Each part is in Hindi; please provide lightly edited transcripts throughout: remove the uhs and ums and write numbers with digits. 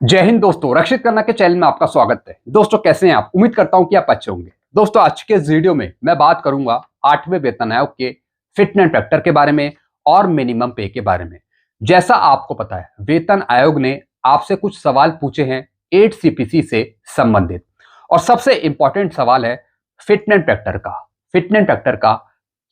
जय हिंद दोस्तों, रक्षित करना के चैनल में आपका स्वागत है। दोस्तों कैसे हैं आप? उम्मीद करता हूं कि आप अच्छे होंगे। दोस्तों आज के इस वीडियो में मैं बात करूंगा 8वें वेतन आयोग के फिटनेस फैक्टर के बारे में और मिनिमम पे के बारे में। जैसा आपको पता है, वेतन आयोग ने आपसे कुछ सवाल पूछे हैं 8 सीपीसी से संबंधित, और सबसे इंपॉर्टेंट सवाल है फिटनेस फैक्टर का। फिटनेस फैक्टर का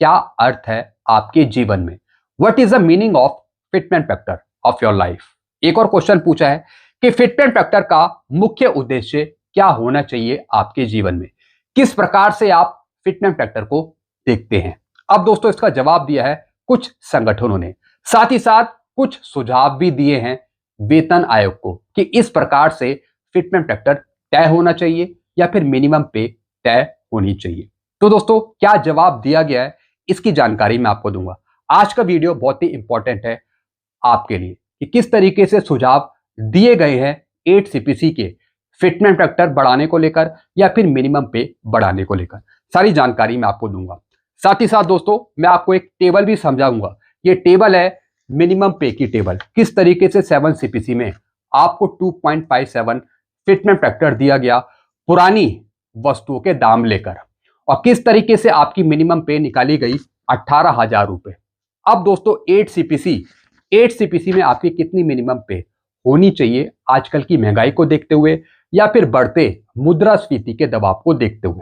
क्या अर्थ है आपके जीवन में? What is the meaning of fitness factor of your life? एक और क्वेश्चन पूछा है कि फिटनेस फैक्टर का मुख्य उद्देश्य क्या होना चाहिए आपके जीवन में? किस प्रकार से आप फिटनेस फैक्टर को देखते हैं? अब दोस्तों इसका जवाब दिया है कुछ संगठनों ने, साथ ही साथ कुछ सुझाव भी दिए हैं वेतन आयोग को कि इस प्रकार से फिटनेस फैक्टर तय होना चाहिए या फिर मिनिमम पे तय होनी चाहिए। तो दोस्तों क्या जवाब दिया गया है इसकी जानकारी मैं आपको दूंगा। आज का वीडियो बहुत ही इंपॉर्टेंट है आपके लिए कि किस तरीके से सुझाव दिए गए हैं 8 सीपीसी के फिटनेस फैक्टर बढ़ाने को लेकर या फिर मिनिमम पे बढ़ाने को लेकर। सारी जानकारी मैं आपको दूंगा। साथ ही साथ दोस्तों मैं आपको एक टेबल भी समझाऊंगा। ये टेबल है मिनिमम पे की टेबल। किस तरीके से 7 सीपीसी में आपको 2.57 फिटनेस फैक्टर दिया गया पुरानी वस्तुओं के दाम लेकर, और किस तरीके से आपकी मिनिमम पे निकाली गई 18,000 रुपए। अब दोस्तों 8 सीपीसी में आपकी कितनी मिनिमम पे होनी चाहिए आजकल की महंगाई को देखते हुए या फिर बढ़ते मुद्रास्फीति के दबाव को देखते हुए,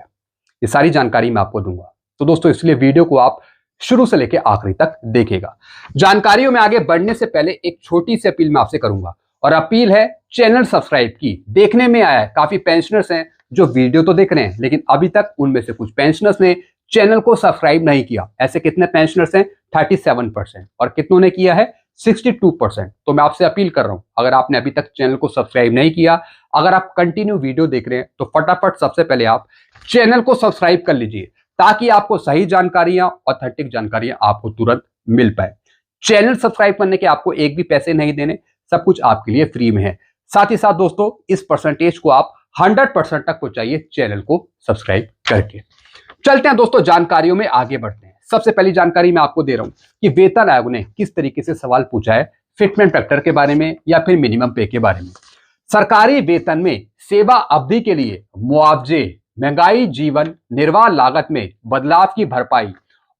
ये सारी जानकारी मैं आपको दूंगा। तो दोस्तों इसलिए वीडियो को आप शुरू से लेकर आखिरी तक देखेगा। जानकारियों में आगे बढ़ने से पहले एक छोटी सी अपील मैं आपसे करूंगा, और अपील है चैनल सब्सक्राइब की। देखने में आया है काफी पेंशनर्स हैं जो वीडियो तो देख रहे हैं, लेकिन अभी तक उनमें से कुछ पेंशनर्स ने चैनल को सब्सक्राइब नहीं किया। ऐसे कितने पेंशनर्स हैं? 37%। और कितनों ने किया है? 62%। तो मैं आपसे अपील कर रहा हूं, अगर आपने अभी तक चैनल को सब्सक्राइब नहीं किया, अगर आप कंटिन्यू वीडियो देख रहे हैं, तो फटाफट सबसे पहले आप चैनल को सब्सक्राइब कर लीजिए ताकि आपको सही जानकारियां, ऑथेंटिक जानकारियां आपको तुरंत मिल पाए। चैनल सब्सक्राइब करने के आपको एक भी पैसे नहीं देने, सब कुछ आपके लिए फ्री में है। साथ ही साथ दोस्तों इस परसेंटेज को आप 100% तक पहुंचाइए चैनल को सब्सक्राइब करके। चलते हैं दोस्तों जानकारियों में आगे बढ़ते हैं। सबसे पहली जानकारी मैं आपको दे रहा हूं कि वेतन आयोग ने किस तरीके से सवाल पूछा है फिटनेस फैक्टर के बारे में या फिर मिनिमम पे के बारे में। सरकारी वेतन में सेवा अवधि के लिए मुआवजे, महंगाई, जीवन निर्वाह लागत में बदलाव की भरपाई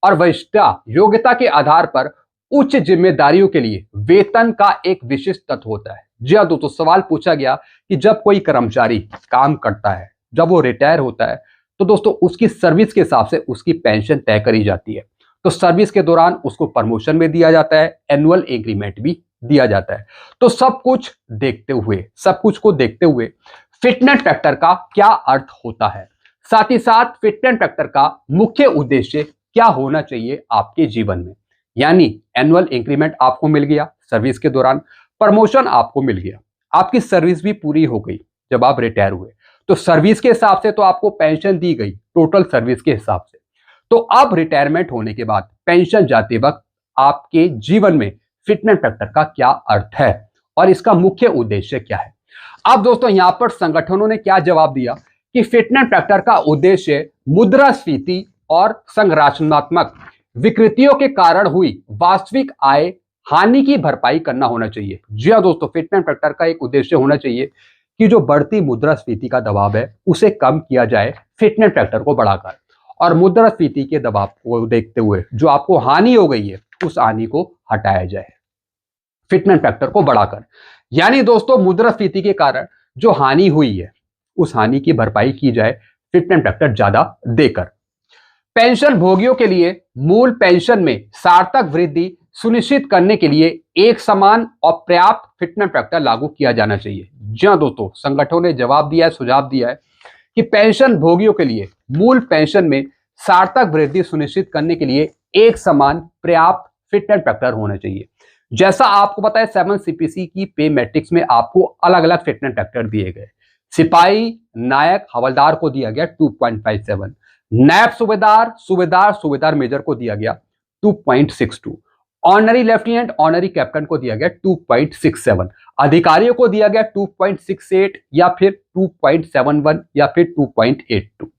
और वरिष्ठता योग्यता के आधार पर उच्च जिम्मेदारियों के लिए वेतन का एक विशिष्ट तत्व होता है। जी हाँ दोस्तों, सवाल पूछा गया कि जब कोई कर्मचारी काम करता है, जब वो रिटायर होता है, तो दोस्तों उसकी सर्विस के हिसाब से उसकी पेंशन तय करी जाती है। तो सर्विस के दौरान उसको प्रमोशन भी दिया जाता है, एनुअल इंक्रीमेंट भी दिया जाता है। तो सब कुछ को देखते हुए फिटनेस फैक्टर का क्या अर्थ होता है, साथ ही साथ फिटनेस फैक्टर का मुख्य उद्देश्य क्या होना चाहिए आपके जीवन में। यानी एनुअल इंक्रीमेंट आपको मिल गया सर्विस के दौरान, प्रमोशन आपको मिल गया, आपकी सर्विस भी पूरी हो गई जब आप रिटायर हुए, तो सर्विस के हिसाब से तो आपको पेंशन दी गई टोटल सर्विस के हिसाब से। तो अब रिटायरमेंट होने के बाद पेंशन जाते वक्त आपके जीवन में फिटनेस फैक्टर का क्या अर्थ है और इसका मुख्य उद्देश्य क्या है। अब दोस्तों यहां पर संगठनों ने क्या जवाब दिया कि फिटनेस फैक्टर का उद्देश्य मुद्रास्फीति और संरचनात्मक विकृतियों के कारण हुई वास्तविक आय हानि की भरपाई करना होना चाहिए। जी हाँ दोस्तों, फिटनेस फैक्टर का एक उद्देश्य होना चाहिए कि जो बढ़ती मुद्रास्फीति का दबाव है उसे कम किया जाए फिटनेस फैक्टर को बढ़ाकर, और मुद्रास्फीति के दबाव को देखते हुए जो आपको हानि हो गई है उस हानि को हटाया जाए फिटनेस फैक्टर को बढ़ाकर। यानी दोस्तों मुद्रास्फीति के कारण जो हानि हुई है उस हानि की भरपाई की जाए फिटनेस फैक्टर ज्यादा देकर। पेंशन भोगियों के लिए मूल पेंशन में सार्थक वृद्धि सुनिश्चित करने के लिए एक समान और पर्याप्त फिटनेस फैक्टर लागू किया जाना चाहिए। जी हाँ दोस्तों, संगठनों ने जवाब दिया है, सुझाव दिया है कि पेंशन भोगियों के लिए मूल पेंशन में सार्थक वृद्धि सुनिश्चित करने के लिए एक समान पर्याप्त फिटनेस फैक्टर होना चाहिए। जैसा आपको पता है 7 सीपीसी की पे मैट्रिक्स में आपको अलग अलग फिटनेस फैक्टर दिए गए। सिपाही, नायक, हवलदार को दिया गया 2.57, नायब सूबेदार मेजर को दिया गया 2.62, ऑनरी लेफ्टिनेंट, ऑनरी कैप्टन को दिया गया 2.67, अधिकारियों को दिया गया 2.68 या फिर 2.71 या फिर 2.82।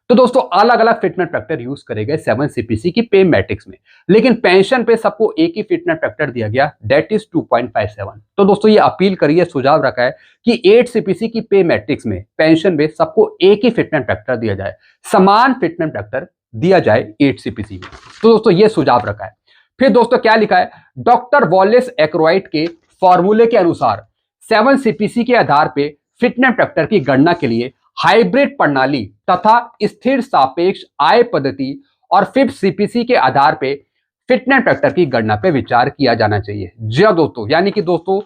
तो दोस्तों अलग अलग फिटमेंट फैक्टर यूज करे गए 7 सीपीसी की पे मैट्रिक्स में, लेकिन पेंशन पे सबको एक ही फिटमेंट फैक्टर दिया गया, दैट इज 2.57। तो दोस्तों ये अपील करी है, सुझाव रखा है कि 8 सीपीसी की पे मैट्रिक्स में पेंशन पे सबको एक ही फिटमेंट फैक्टर दिया जाए, समान फिटमेंट फैक्टर दिया जाए 8 सीपीसी में। तो दोस्तों ये सुझाव रखा है। फिर दोस्तों क्या लिखा है, डॉक्टर वॉलेस एक्रोइड के फॉर्मूले के अनुसार 7 सीपीसी के आधार पे फिटमेंट फैक्टर की गणना के लिए हाइब्रिड प्रणाली तथा स्थिर सापेक्ष आय पद्धति और 5 सीपीसी के आधार पे फिटमेंट फैक्टर की गणना पे विचार किया जाना चाहिए। जी हाँ दोस्तों, यानी कि दोस्तों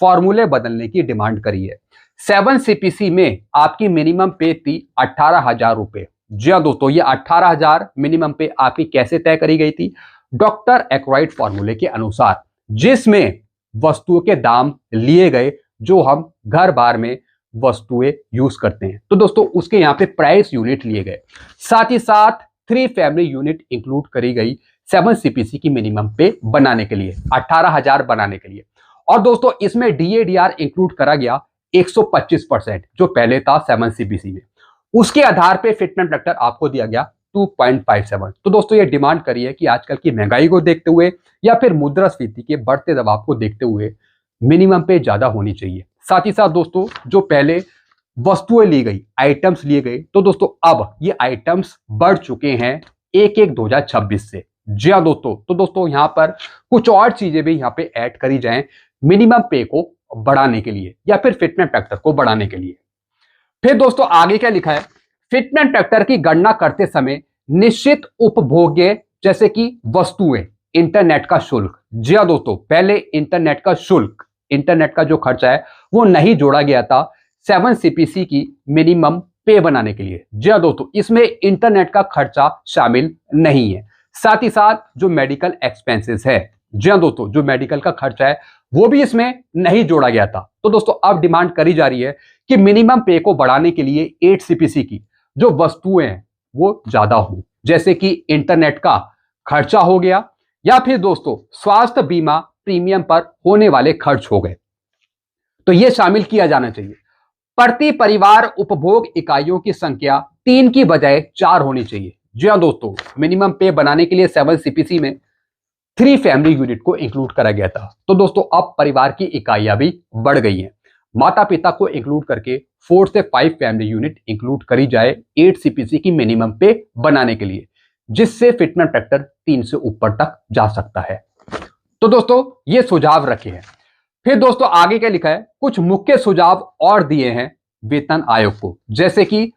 फॉर्मूले बदलने की डिमांड करी है। 7 सीपीसी में आपकी मिनिमम पे थी 18,000 रुपए। जी हाँ दोस्तों, ये 18,000 मिनिमम पे आपकी कैसे तय करी गई थी, डॉक्टर एक्रोइड फॉर्मूले के अनुसार, जिसमें वस्तुओं के दाम लिए गए जो हम घर बार में वस्तुएं यूज करते हैं। तो दोस्तों उसके यहाँ पे प्राइस यूनिट लिए गए, साथ ही साथ 3 फैमिली यूनिट इंक्लूड करी गई 7 सीपीसी की मिनिमम पे बनाने के लिए, 18,000 बनाने के लिए। और दोस्तों इसमें डीएडीआर इंक्लूड करा गया 125%, जो पहले था 7 सीपीसी में। उसके आधार पे फिटमेंट फैक्टर आपको दिया गया 2.57। तो दोस्तों ये डिमांड करी है कि आजकल की महंगाई को देखते हुए या फिर मुद्रास्फीति के बढ़ते दबाव को देखते हुए मिनिमम पे ज्यादा होनी चाहिए। साथ ही साथ दोस्तों जो पहले वस्तुएं ली गई, आइटम्स लिए गए, तो दोस्तों अब ये आइटम्स बढ़ चुके हैं 1/1/2026 से। जी हाँ दोस्तों, तो दोस्तों यहाँ पर कुछ और चीजें भी यहाँ पे ऐड करी जाएं मिनिमम पे को बढ़ाने के लिए या फिर फिटमेंट फैक्टर को बढ़ाने के लिए। फिर दोस्तों आगे क्या लिखा है, फिटमेंट फैक्टर की गणना करते समय निश्चित उपभोग्य जैसे कि वस्तुएं, इंटरनेट का शुल्क। जी हाँ दोस्तों, पहले इंटरनेट का शुल्क, इंटरनेट का जो खर्चा है वो नहीं जोड़ा गया था 7 सीपीसी की मिनिमम पे बनाने के लिए। जी हाँ दोस्तों, इसमें इंटरनेट का खर्चा शामिल नहीं है। साथ ही साथ जो मेडिकल एक्सपेंसेस है, जी हाँ दोस्तों, जो मेडिकल का खर्चा है वो भी इसमें नहीं जोड़ा गया था। तो दोस्तों अब डिमांड करी जा रही है कि मिनिमम पे को बढ़ाने के लिए 8 सीपीसी की जो वस्तुएं हैं वो ज्यादा हो, जैसे कि इंटरनेट का खर्चा हो गया या फिर दोस्तों स्वास्थ्य बीमा प्रीमियम पर होने वाले खर्च हो गए, तो यह शामिल किया जाना चाहिए। प्रति परिवार उपभोग इकाइयों की संख्या 3 की बजाय 4 होनी चाहिए। जी हाँ दोस्तों, मिनिमम पे बनाने के लिए 7 सीपीसी में 3 फैमिली यूनिट को इंक्लूड करा गया था। तो दोस्तों अब परिवार की इकाइयां भी बढ़ गई हैं, माता पिता को इंक्लूड करके 4 से 5 फैमिली यूनिट इंक्लूड करी जाए 8 सीपीसी की मिनिमम पे बनाने के लिए, जिससे फिटमेंट फैक्टर 3 से ऊपर तक जा सकता है। तो दोस्तों ये सुझाव रखे हैं। फिर दोस्तों आगे क्या लिखा है, कुछ मुख्य सुझाव और दिए हैं वेतन आयोग को, जैसे कि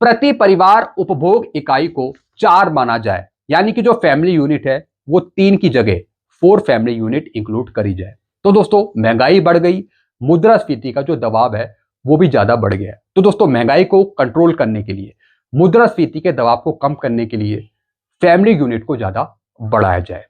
प्रति परिवार उपभोग इकाई को 4 माना जाए, यानी कि जो फैमिली यूनिट है वो 3 की जगह 4 फैमिली यूनिट इंक्लूड करी जाए। तो दोस्तों महंगाई बढ़ गई, मुद्रास्फीति का जो दबाव है वो भी ज्यादा बढ़ गया है। तो दोस्तों महंगाई को कंट्रोल करने के लिए, मुद्रास्फीति के दबाव को कम करने के लिए फैमिली यूनिट को ज्यादा बढ़ाया जाए।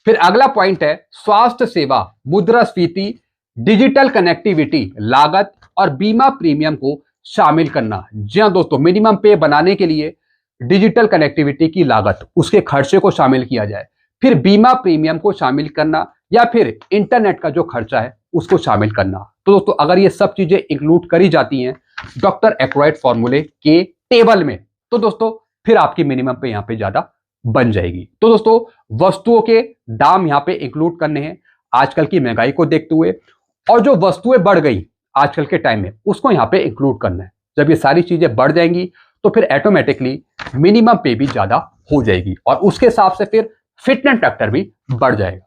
फिर अगला पॉइंट है स्वास्थ्य सेवा, मुद्रास्फीति, डिजिटल कनेक्टिविटी, लागत और बीमा प्रीमियम को शामिल करना। जी हाँ दोस्तों, मिनिमम पे बनाने के लिए डिजिटल कनेक्टिविटी की लागत, उसके खर्चे को शामिल किया जाए, फिर बीमा प्रीमियम को शामिल करना या फिर इंटरनेट का जो खर्चा है उसको शामिल करना। तो दोस्तों अगर ये सब चीजें इंक्लूड करी जाती हैं डॉक्टर एक्रोइड फॉर्मूले के टेबल में, तो दोस्तों फिर आपकी मिनिमम पे यहाँ पे ज्यादा बन जाएगी। तो दोस्तों वस्तुओं के दाम यहाँ पे इंक्लूड करने हैं आजकल की महंगाई को देखते हुए, और जो वस्तुएं बढ़ गई आजकल के टाइम में उसको यहाँ पे इंक्लूड करना है। जब ये सारी चीजें बढ़ जाएंगी तो फिर ऑटोमेटिकली मिनिमम पे भी ज्यादा हो जाएगी और उसके हिसाब से फिर फिटमेंट फैक्टर भी बढ़ जाएगा।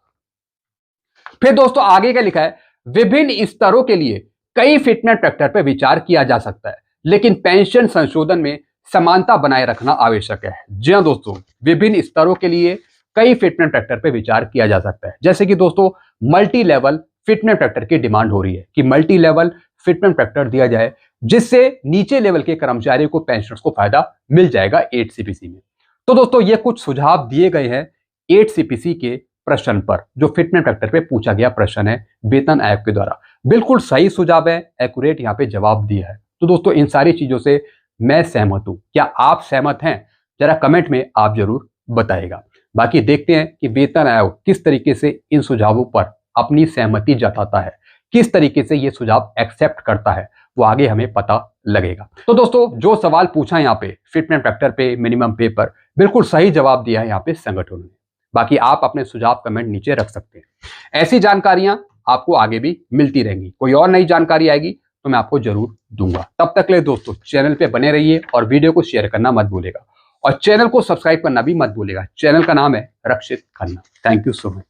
फिर दोस्तों आगे क्या लिखा है, विभिन्न स्तरों के लिए कई फिटमेंट फैक्टर पर विचार किया जा सकता है, लेकिन पेंशन संशोधन में समानता बनाए रखना आवश्यक है। जी हाँ दोस्तों, विभिन्न स्तरों के लिए कई फिटमेंट फैक्टर पर विचार किया जा सकता है, जैसे कि दोस्तों मल्टी लेवल फिटमेंट फैक्टर की डिमांड हो रही है कि मल्टी लेवल फिटमेंट फैक्टर दिया जाए, जिससे नीचे लेवल के कर्मचारियों को, पेंशनर्स को फायदा मिल जाएगा 8 सीपीसी में। तो दोस्तों ये कुछ सुझाव दिए गए हैं 8 सीपीसी के प्रश्न पर, जो फिटमेंट फैक्टर पे पूछा गया प्रश्न है वेतन आयोग के द्वारा। बिल्कुल सही सुझाव है, एक्यूरेट यहाँ पे जवाब दिया है। तो दोस्तों इन सारी चीजों से मैं सहमत हूं। क्या आप सहमत हैं? जरा कमेंट में आप जरूर बताइएगा। बाकी देखते हैं कि वेतन आयोग किस तरीके से इन सुझावों पर अपनी सहमति जताता है, किस तरीके से ये सुझाव एक्सेप्ट करता है, वो आगे हमें पता लगेगा। तो दोस्तों जो सवाल पूछा यहाँ पे फिटमेंट फैक्टर पे, मिनिमम पे पर, बिल्कुल सही जवाब दिया है यहाँ पे संगठनों ने। बाकी आप अपने सुझाव कमेंट नीचे रख सकते हैं। ऐसी जानकारियां आपको आगे भी मिलती रहेंगी। कोई और नई जानकारी आएगी तो मैं आपको जरूर दूंगा। तब तक ले दोस्तों चैनल पे बने रहिए और वीडियो को शेयर करना मत भूलेगा और चैनल को सब्सक्राइब करना भी मत भूलेगा। चैनल का नाम है Rakshit Khanna. Thank you so much.